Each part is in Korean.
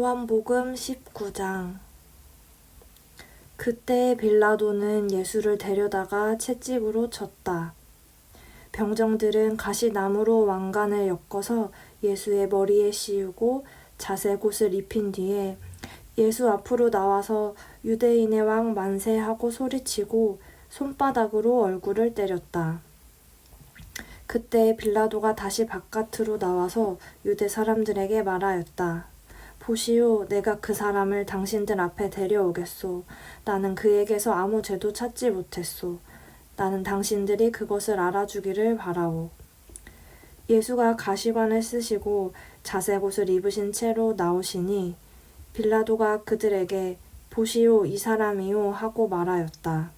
요한복음 19장. 그때 빌라도는 예수를 데려다가 채찍으로 쳤다. 병정들은 가시나무로 왕관을 엮어서 예수의 머리에 씌우고 자색옷을 입힌 뒤에 예수 앞으로 나와서 유대인의 왕 만세하고 소리치고 손바닥으로 얼굴을 때렸다. 그때 빌라도가 다시 바깥으로 나와서 유대 사람들에게 말하였다. 보시오, 내가 그 사람을 당신들 앞에 데려오겠소. 나는 그에게서 아무 죄도 찾지 못했소. 나는 당신들이 그것을 알아주기를 바라오. 예수가 가시관을 쓰시고 자색옷을 입으신 채로 나오시니 빌라도가 그들에게 보시오, 이 사람이요 하고 말하였다.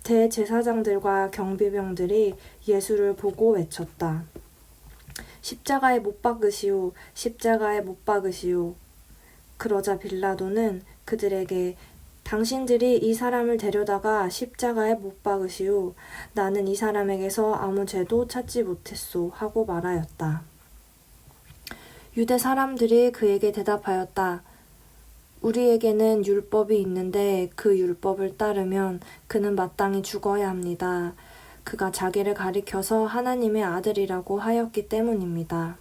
대제사장들과 경비병들이 예수를 보고 외쳤다. 십자가에 못 박으시오, 십자가에 못 박으시오. 그러자 빌라도는 그들에게 당신들이 이 사람을 데려다가 십자가에 못 박으시오. 나는 이 사람에게서 아무 죄도 찾지 못했소 하고 말하였다. 유대 사람들이 그에게 대답하였다. 우리에게는 율법이 있는데 그 율법을 따르면 그는 마땅히 죽어야 합니다. 그가 자기를 가리켜서 하나님의 아들이라고 하였기 때문입니다.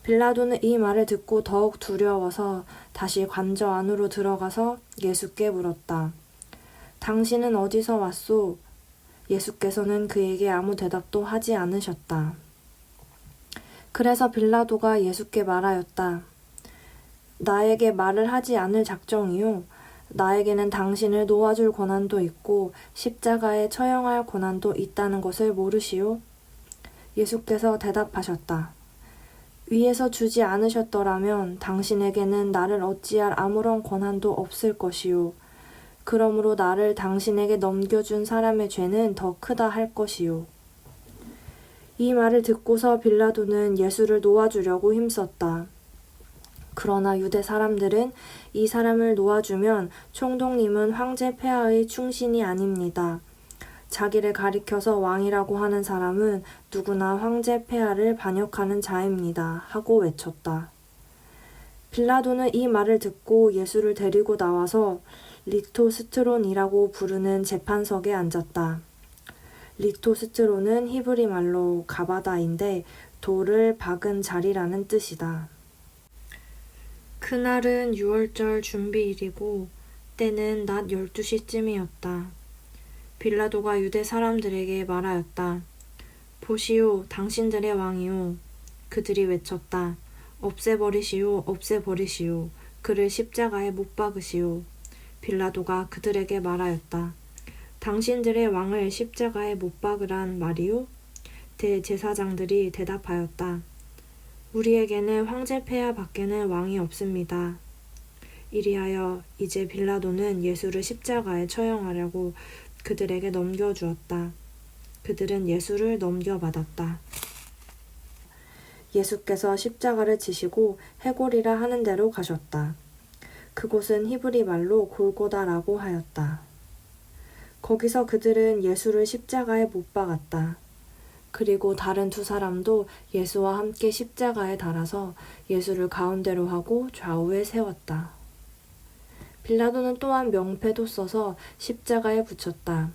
빌라도는 이 말을 듣고 더욱 두려워서 다시 관저 안으로 들어가서 예수께 물었다. 당신은 어디서 왔소? 예수께서는 그에게 아무 대답도 하지 않으셨다. 그래서 빌라도가 예수께 말하였다. 나에게 말을 하지 않을 작정이요. 나에게는 당신을 놓아줄 권한도 있고 십자가에 처형할 권한도 있다는 것을 모르시오? 예수께서 대답하셨다. 위에서 주지 않으셨더라면 당신에게는 나를 어찌할 아무런 권한도 없을 것이요. 그러므로 나를 당신에게 넘겨준 사람의 죄는 더 크다 할 것이요. 이 말을 듣고서 빌라도는 예수를 놓아주려고 힘썼다. 그러나 유대 사람들은 이 사람을 놓아주면 총독님은 황제 폐하의 충신이 아닙니다. 자기를 가리켜서 왕이라고 하는 사람은 누구나 황제 폐하를 반역하는 자입니다. 하고 외쳤다. 빌라도는 이 말을 듣고 예수를 데리고 나와서 리토스트론이라고 부르는 재판석에 앉았다. 리토스트론은 히브리 말로 가바다인데 돌을 박은 자리라는 뜻이다. 그날은 유월절 준비일이고 때는 낮 12시쯤이었다. 빌라도가 유대 사람들에게 말하였다. 보시오, 당신들의 왕이요. 그들이 외쳤다. 없애버리시오, 없애버리시오. 그를 십자가에 못 박으시오. 빌라도가 그들에게 말하였다. 당신들의 왕을 십자가에 못 박으란 말이요? 대제사장들이 대답하였다. 우리에게는 황제 폐하 밖에는 왕이 없습니다. 이리하여 이제 빌라도는 예수를 십자가에 처형하려고 그들에게 넘겨주었다. 그들은 예수를 넘겨받았다. 예수께서 십자가를 지시고 해골이라 하는 데로 가셨다. 그곳은 히브리 말로 골고다라고 하였다. 거기서 그들은 예수를 십자가에 못 박았다. 그리고 다른 두 사람도 예수와 함께 십자가에 달아서 예수를 가운데로 하고 좌우에 세웠다. 빌라도는 또한 명패도 써서 십자가에 붙였다.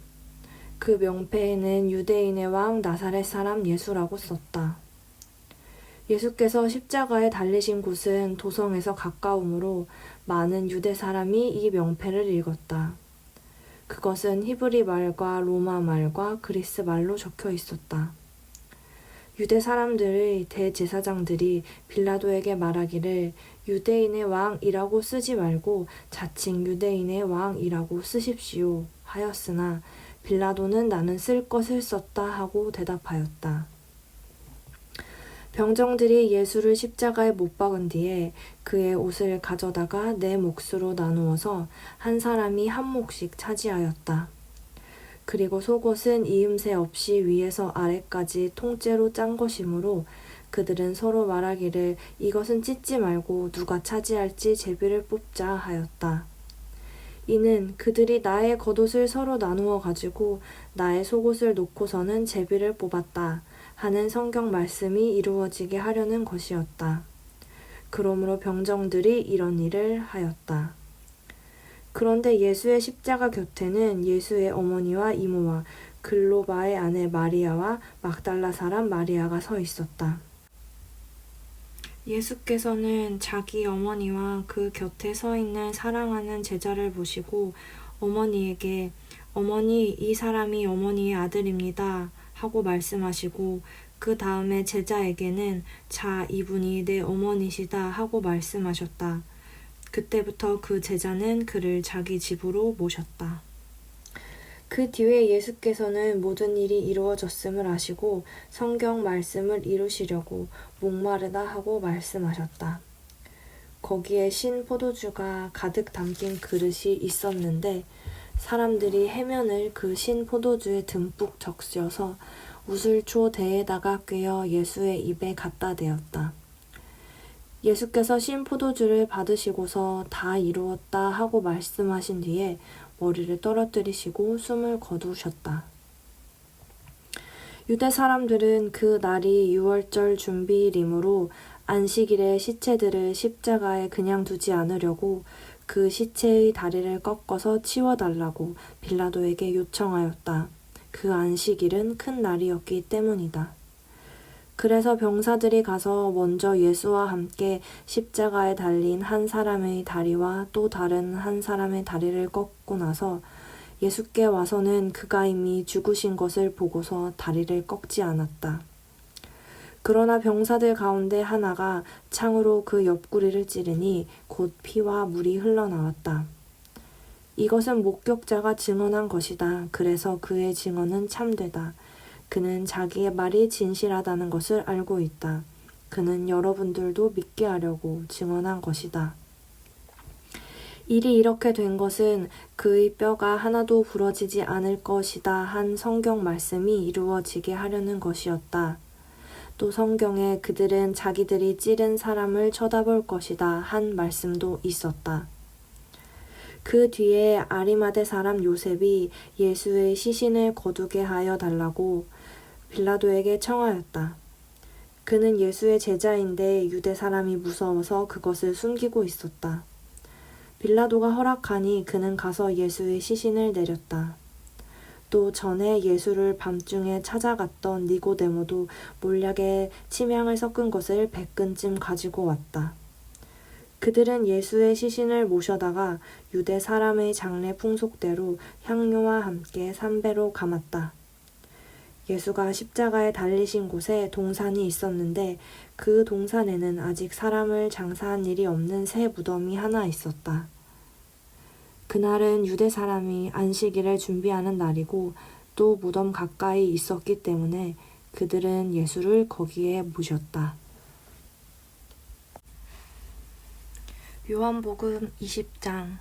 그 명패에는 유대인의 왕 나사렛 사람 예수라고 썼다. 예수께서 십자가에 달리신 곳은 도성에서 가까우므로 많은 유대 사람이 이 명패를 읽었다. 그것은 히브리 말과 로마 말과 그리스 말로 적혀 있었다. 유대 사람들의 대제사장들이 빌라도에게 말하기를 유대인의 왕이라고 쓰지 말고 자칭 유대인의 왕이라고 쓰십시오 하였으나 빌라도는 나는 쓸 것을 썼다 하고 대답하였다. 병정들이 예수를 십자가에 못 박은 뒤에 그의 옷을 가져다가 네 몫으로 나누어서 한 사람이 한 몫씩 차지하였다. 그리고 속옷은 이음새 없이 위에서 아래까지 통째로 짠 것이므로 그들은 서로 말하기를 이것은 찢지 말고 누가 차지할지 제비를 뽑자 하였다. 이는 그들이 나의 겉옷을 서로 나누어 가지고 나의 속옷을 놓고서는 제비를 뽑았다 하는 성경 말씀이 이루어지게 하려는 것이었다. 그러므로 병정들이 이런 일을 하였다. 그런데 예수의 십자가 곁에는 예수의 어머니와 이모와 글로바의 아내 마리아와 막달라 사람 마리아가 서 있었다. 예수께서는 자기 어머니와 그 곁에 서 있는 사랑하는 제자를 보시고 어머니에게 어머니, 이 사람이 어머니의 아들입니다 하고 말씀하시고 그 다음에 제자에게는 자, 이분이 내 어머니시다 하고 말씀하셨다. 그때부터 그 제자는 그를 자기 집으로 모셨다. 그 뒤에 예수께서는 모든 일이 이루어졌음을 아시고 성경 말씀을 이루시려고 목마르다 하고 말씀하셨다. 거기에 신 포도주가 가득 담긴 그릇이 있었는데 사람들이 해면을 그 신 포도주에 듬뿍 적셔서 우슬초 대에다가 꿰어 예수의 입에 갖다 대었다. 예수께서 신 포도주를 받으시고서 다 이루었다 하고 말씀하신 뒤에 머리를 떨어뜨리시고 숨을 거두셨다. 유대 사람들은 그 날이 유월절 준비일이므로 안식일에 시체들을 십자가에 그냥 두지 않으려고 그 시체의 다리를 꺾어서 치워달라고 빌라도에게 요청하였다. 그 안식일은 큰 날이었기 때문이다. 그래서 병사들이 가서 먼저 예수와 함께 십자가에 달린 한 사람의 다리와 또 다른 한 사람의 다리를 꺾고 나서 예수께 와서는 그가 이미 죽으신 것을 보고서 다리를 꺾지 않았다. 그러나 병사들 가운데 하나가 창으로 그 옆구리를 찌르니 곧 피와 물이 흘러나왔다. 이것은 목격자가 증언한 것이다. 그래서 그의 증언은 참되다. 그는 자기의 말이 진실하다는 것을 알고 있다. 그는 여러분들도 믿게 하려고 증언한 것이다. 일이 이렇게 된 것은 그의 뼈가 하나도 부러지지 않을 것이다 한 성경 말씀이 이루어지게 하려는 것이었다. 또 성경에 그들은 자기들이 찌른 사람을 쳐다볼 것이다 한 말씀도 있었다. 그 뒤에 아리마대 사람 요셉이 예수의 시신을 거두게 하여 달라고 빌라도에게 청하였다. 그는 예수의 제자인데 유대 사람이 무서워서 그것을 숨기고 있었다. 빌라도가 허락하니 그는 가서 예수의 시신을 내렸다. 또 전에 예수를 밤중에 찾아갔던 니고데모도 몰약에 침향을 섞은 것을 100근쯤 가지고 왔다. 그들은 예수의 시신을 모셔다가 유대 사람의 장례 풍속대로 향료와 함께 삼배로 감았다. 예수가 십자가에 달리신 곳에 동산이 있었는데 그 동산에는 아직 사람을 장사한 일이 없는 새 무덤이 하나 있었다. 그날은 유대 사람이 안식일을 준비하는 날이고 또 무덤 가까이 있었기 때문에 그들은 예수를 거기에 모셨다. 요한복음 20장.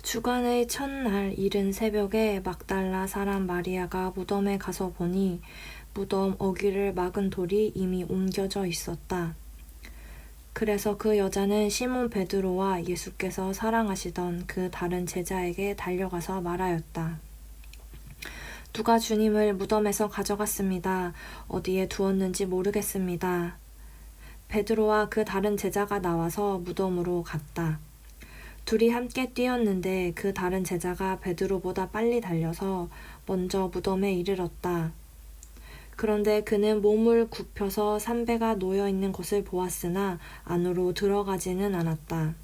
주간의 첫날 이른 새벽에 막달라 사람 마리아가 무덤에 가서 보니 무덤 어귀를 막은 돌이 이미 옮겨져 있었다. 그래서 그 여자는 시몬 베드로와 예수께서 사랑하시던 그 다른 제자에게 달려가서 말하였다. 누가 주님을 무덤에서 가져갔습니다. 어디에 두었는지 모르겠습니다. 베드로와 그 다른 제자가 나와서 무덤으로 갔다. 둘이 함께 뛰었는데 그 다른 제자가 베드로보다 빨리 달려서 먼저 무덤에 이르렀다. 그런데 그는 몸을 굽혀서 삼배가 놓여 있는 것을 보았으나 안으로 들어가지는 않았다.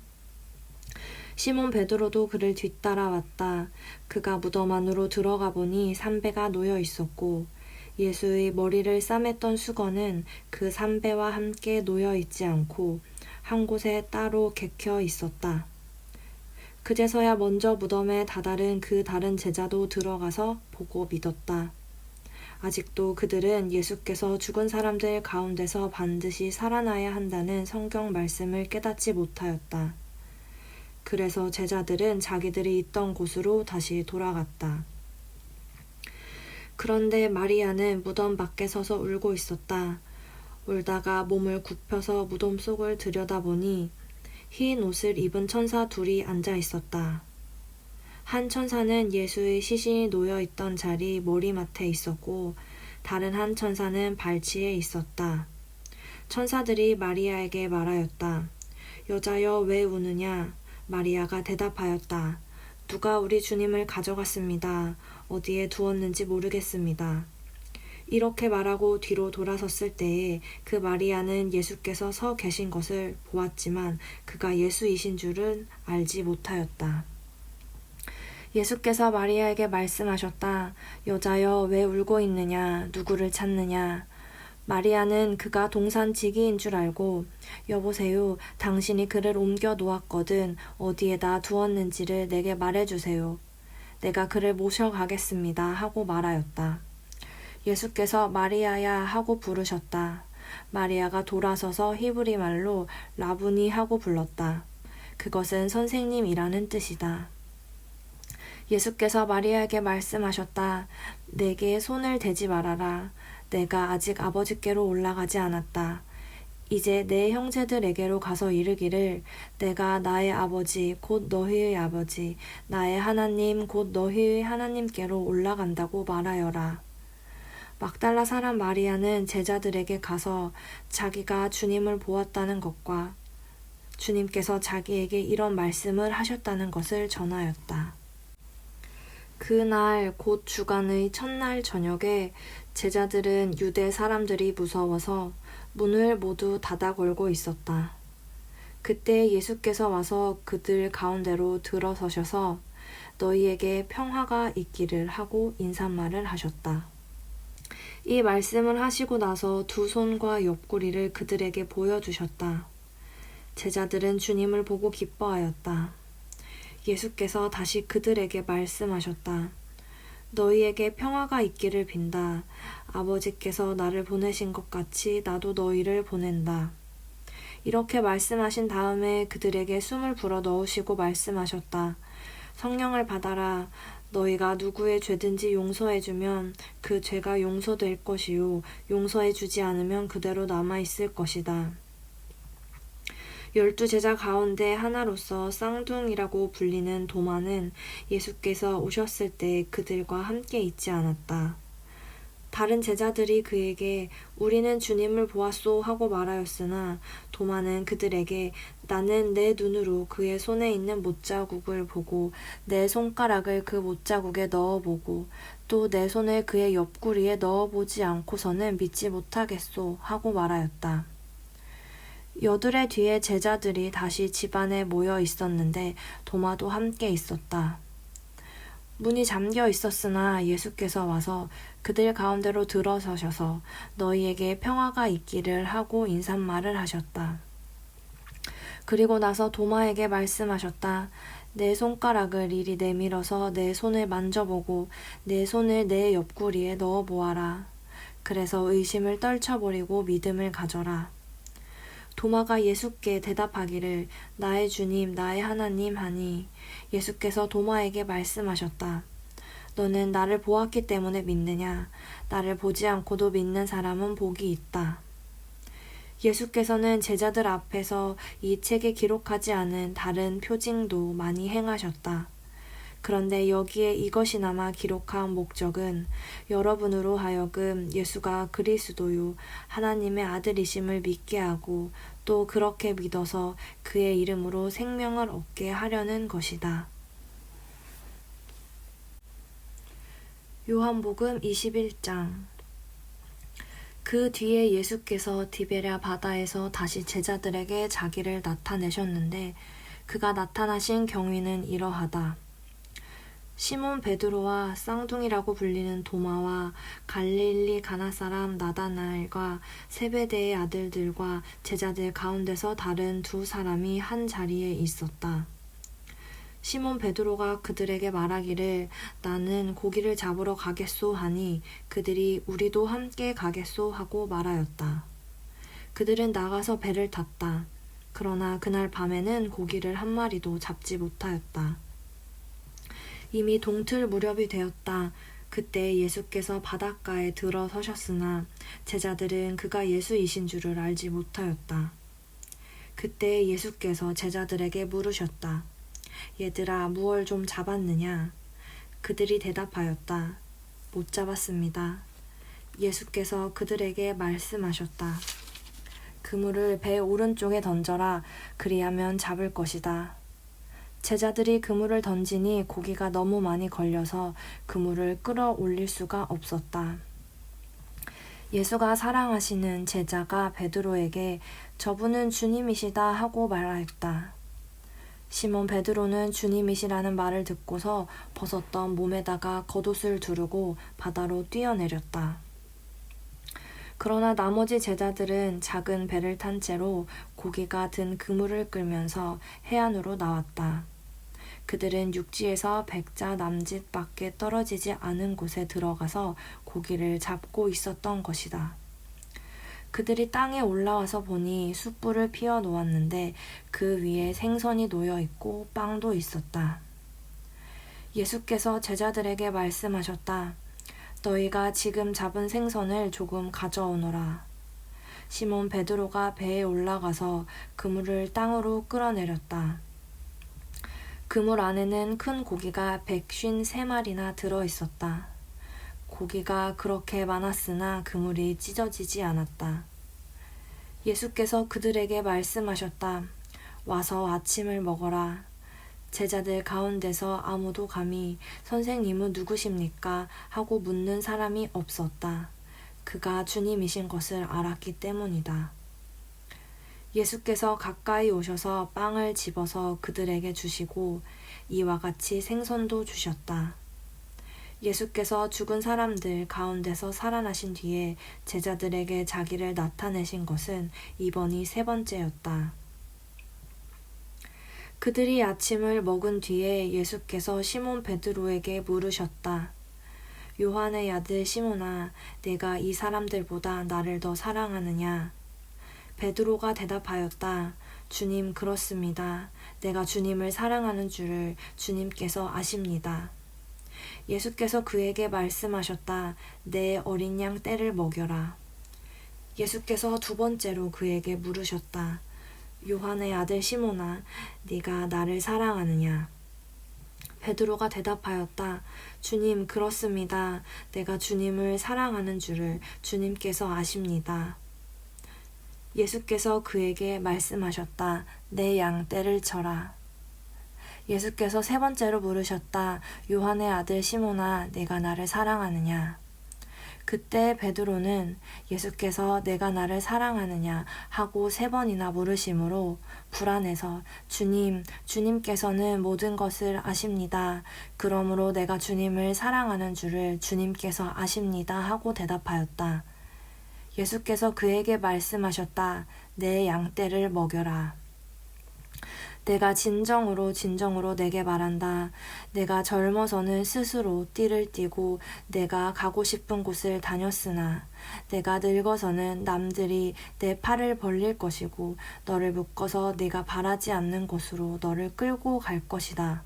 시몬 베드로도 그를 뒤따라왔다. 그가 무덤 안으로 들어가 보니 삼배가 놓여 있었고 예수의 머리를 싸맸던 수건은 그 삼배와 함께 놓여 있지 않고 한 곳에 따로 개켜 있었다. 그제서야 먼저 무덤에 다다른 그 다른 제자도 들어가서 보고 믿었다. 아직도 그들은 예수께서 죽은 사람들 가운데서 반드시 살아나야 한다는 성경 말씀을 깨닫지 못하였다. 그래서 제자들은 자기들이 있던 곳으로 다시 돌아갔다. 그런데 마리아는 무덤 밖에 서서 울고 있었다. 울다가 몸을 굽혀서 무덤 속을 들여다보니 흰 옷을 입은 천사 둘이 앉아 있었다. 한 천사는 예수의 시신이 놓여 있던 자리 머리맡에 있었고 다른 한 천사는 발치에 있었다. 천사들이 마리아에게 말하였다. 여자여 왜 우느냐? 마리아가 대답하였다. 누가 우리 주님을 가져갔습니다. 어디에 두었는지 모르겠습니다. 이렇게 말하고 뒤로 돌아섰을 때에 그 마리아는 예수께서 서 계신 것을 보았지만 그가 예수이신 줄은 알지 못하였다. 예수께서 마리아에게 말씀하셨다. 여자여 왜 울고 있느냐? 누구를 찾느냐? 마리아는 그가 동산지기인 줄 알고 여보세요. 당신이 그를 옮겨 놓았거든. 어디에다 두었는지를 내게 말해주세요. 내가 그를 모셔가겠습니다. 하고 말하였다. 예수께서 마리아야 하고 부르셨다. 마리아가 돌아서서 히브리 말로 라부니 하고 불렀다. 그것은 선생님이라는 뜻이다. 예수께서 마리아에게 말씀하셨다. 내게 손을 대지 말아라. 내가 아직 아버지께로 올라가지 않았다. 이제 내 형제들에게로 가서 이르기를 내가 나의 아버지 곧 너희의 아버지 나의 하나님 곧 너희의 하나님께로 올라간다고 말하여라. 막달라 사람 마리아는 제자들에게 가서 자기가 주님을 보았다는 것과 주님께서 자기에게 이런 말씀을 하셨다는 것을 전하였다. 그날 곧 주간의 첫날 저녁에 제자들은 유대 사람들이 무서워서 문을 모두 닫아 걸고 있었다. 그때 예수께서 와서 그들 가운데로 들어서셔서 너희에게 평화가 있기를 하고 인사말을 하셨다. 이 말씀을 하시고 나서 두 손과 옆구리를 그들에게 보여주셨다. 제자들은 주님을 보고 기뻐하였다. 예수께서 다시 그들에게 말씀하셨다. 너희에게 평화가 있기를 빈다. 아버지께서 나를 보내신 것 같이 나도 너희를 보낸다. 이렇게 말씀하신 다음에 그들에게 숨을 불어 넣으시고 말씀하셨다. 성령을 받아라. 너희가 누구의 죄든지 용서해주면 그 죄가 용서될 것이요 용서해주지 않으면 그대로 남아있을 것이다. 12 제자 가운데 하나로서 쌍둥이라고 불리는 도마는 예수께서 오셨을 때 그들과 함께 있지 않았다. 다른 제자들이 그에게 우리는 주님을 보았소 하고 말하였으나 도마는 그들에게 나는 내 눈으로 그의 손에 있는 못자국을 보고 내 손가락을 그 못자국에 넣어보고 또 내 손을 그의 옆구리에 넣어보지 않고서는 믿지 못하겠소 하고 말하였다. 여드레 뒤에 제자들이 다시 집안에 모여 있었는데 도마도 함께 있었다. 문이 잠겨 있었으나 예수께서 와서 그들 가운데로 들어서셔서 너희에게 평화가 있기를 하고 인사말을 하셨다. 그리고 나서 도마에게 말씀하셨다. 내 손가락을 이리 내밀어서 내 손을 만져보고 내 손을 내 옆구리에 넣어보아라. 그래서 의심을 떨쳐버리고 믿음을 가져라. 도마가 예수께 대답하기를 나의 주님 나의 하나님 하니 예수께서 도마에게 말씀하셨다. 너는 나를 보았기 때문에 믿느냐? 나를 보지 않고도 믿는 사람은 복이 있다. 예수께서는 제자들 앞에서 이 책에 기록하지 않은 다른 표징도 많이 행하셨다. 그런데 여기에 이것이나마 기록한 목적은 여러분으로 하여금 예수가 그리스도요 하나님의 아들이심을 믿게 하고 또 그렇게 믿어서 그의 이름으로 생명을 얻게 하려는 것이다. 요한복음 21장. 그 뒤에 예수께서 디베랴 바다에서 다시 제자들에게 자기를 나타내셨는데 그가 나타나신 경위는 이러하다. 시몬 베드로와 쌍둥이라고 불리는 도마와 갈릴리 가나 사람 나다나엘과 세베대의 아들들과 제자들 가운데서 다른 두 사람이 한 자리에 있었다. 시몬 베드로가 그들에게 말하기를 나는 고기를 잡으러 가겠소 하니 그들이 우리도 함께 가겠소 하고 말하였다. 그들은 나가서 배를 탔다. 그러나 그날 밤에는 고기를 한 마리도 잡지 못하였다. 이미 동틀 무렵이 되었다. 그때 예수께서 바닷가에 들어서셨으나 제자들은 그가 예수이신 줄을 알지 못하였다. 그때 예수께서 제자들에게 물으셨다. 얘들아, 무얼 좀 잡았느냐? 그들이 대답하였다. 못 잡았습니다. 예수께서 그들에게 말씀하셨다. 그물을 배 오른쪽에 던져라. 그리하면 잡을 것이다. 제자들이 그물을 던지니 고기가 너무 많이 걸려서 그물을 끌어올릴 수가 없었다. 예수가 사랑하시는 제자가 베드로에게 저분은 주님이시다 하고 말하였다. 시몬 베드로는 주님이시라는 말을 듣고서 벗었던 몸에다가 겉옷을 두르고 바다로 뛰어내렸다. 그러나 나머지 제자들은 작은 배를 탄 채로 고기가 든 그물을 끌면서 해안으로 나왔다. 그들은 육지에서 100자 남짓밖에 떨어지지 않은 곳에 들어가서 고기를 잡고 있었던 것이다. 그들이 땅에 올라와서 보니 숯불을 피워 놓았는데 그 위에 생선이 놓여 있고 빵도 있었다. 예수께서 제자들에게 말씀하셨다. 너희가 지금 잡은 생선을 조금 가져오너라. 시몬 베드로가 배에 올라가서 그물을 땅으로 끌어내렸다. 그물 안에는 큰 고기가 153마리나 들어있었다. 고기가 그렇게 많았으나 그물이 찢어지지 않았다. 예수께서 그들에게 말씀하셨다. 와서 아침을 먹어라. 제자들 가운데서 아무도 감히 선생님은 누구십니까? 하고 묻는 사람이 없었다. 그가 주님이신 것을 알았기 때문이다. 예수께서 가까이 오셔서 빵을 집어서 그들에게 주시고 이와 같이 생선도 주셨다. 예수께서 죽은 사람들 가운데서 살아나신 뒤에 제자들에게 자기를 나타내신 것은 이번이 3번째였다. 그들이 아침을 먹은 뒤에 예수께서 시몬 베드로에게 물으셨다. 요한의 아들 시몬아, 내가 이 사람들보다 나를 더 사랑하느냐? 베드로가 대답하였다. 주님, 그렇습니다. 내가 주님을 사랑하는 줄을 주님께서 아십니다. 예수께서 그에게 말씀하셨다. 내 어린 양 떼를 먹여라. 예수께서 2번째로 그에게 물으셨다. 요한의 아들 시몬아, 네가 나를 사랑하느냐? 베드로가 대답하였다. 주님, 그렇습니다. 내가 주님을 사랑하는 줄을 주님께서 아십니다. 예수께서 그에게 말씀하셨다. 내 양 떼를 쳐라. 예수께서 3번째로 물으셨다. 요한의 아들 시몬아, 내가 나를 사랑하느냐? 그때 베드로는 예수께서 내가 나를 사랑하느냐 하고 3번이나 물으심으로 불안해서 주님께서는 모든 것을 아십니다. 그러므로 내가 주님을 사랑하는 줄을 주님께서 아십니다 하고 대답하였다. 예수께서 그에게 말씀하셨다. 내 양떼를 먹여라. 내가 진정으로 내게 말한다. 내가 젊어서는 스스로 띠를 띠고 내가 가고 싶은 곳을 다녔으나 내가 늙어서는 남들이 내 팔을 벌릴 것이고 너를 묶어서 네가 바라지 않는 곳으로 너를 끌고 갈 것이다.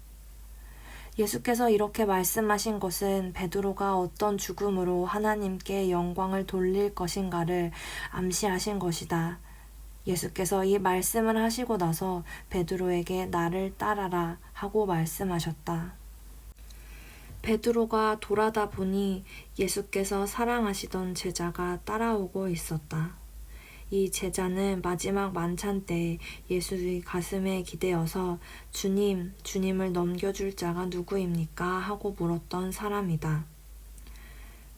예수께서 이렇게 말씀하신 것은 베드로가 어떤 죽음으로 하나님께 영광을 돌릴 것인가를 암시하신 것이다. 예수께서 이 말씀을 하시고 나서 베드로에게 나를 따라라 하고 말씀하셨다. 베드로가 돌아다 보니 예수께서 사랑하시던 제자가 따라오고 있었다. 이 제자는 마지막 만찬 때 예수의 가슴에 기대어서 주님을 넘겨줄 자가 누구입니까? 하고 물었던 사람이다.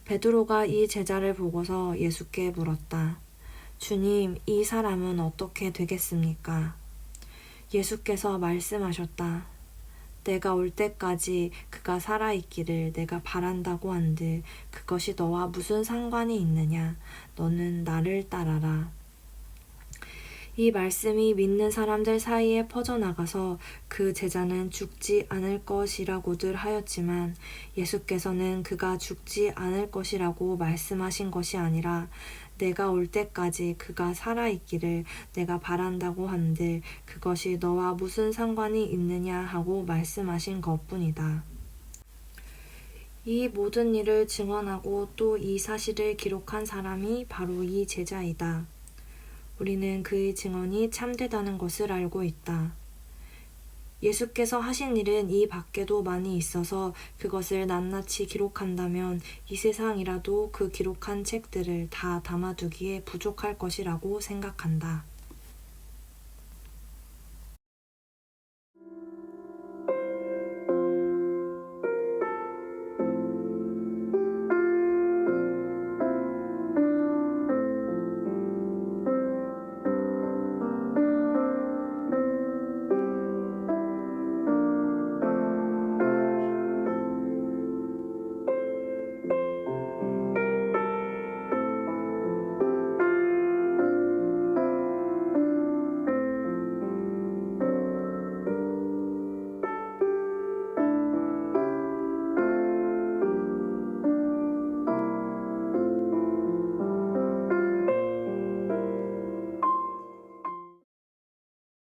베드로가 이 제자를 보고서 예수께 물었다. 주님, 이 사람은 어떻게 되겠습니까? 예수께서 말씀하셨다. 내가 올 때까지 그가 살아있기를 내가 바란다고 한들 그것이 너와 무슨 상관이 있느냐? 너는 나를 따라라. 이 말씀이 믿는 사람들 사이에 퍼져나가서 그 제자는 죽지 않을 것이라고들 하였지만 예수께서는 그가 죽지 않을 것이라고 말씀하신 것이 아니라 내가 올 때까지 그가 살아있기를 내가 바란다고 한들 그것이 너와 무슨 상관이 있느냐 하고 말씀하신 것뿐이다. 이 모든 일을 증언하고 또 이 사실을 기록한 사람이 바로 이 제자이다. 우리는 그의 증언이 참되다는 것을 알고 있다. 예수께서 하신 일은 이 밖에도 많이 있어서 그것을 낱낱이 기록한다면 이 세상이라도 그 기록한 책들을 다 담아두기에 부족할 것이라고 생각한다.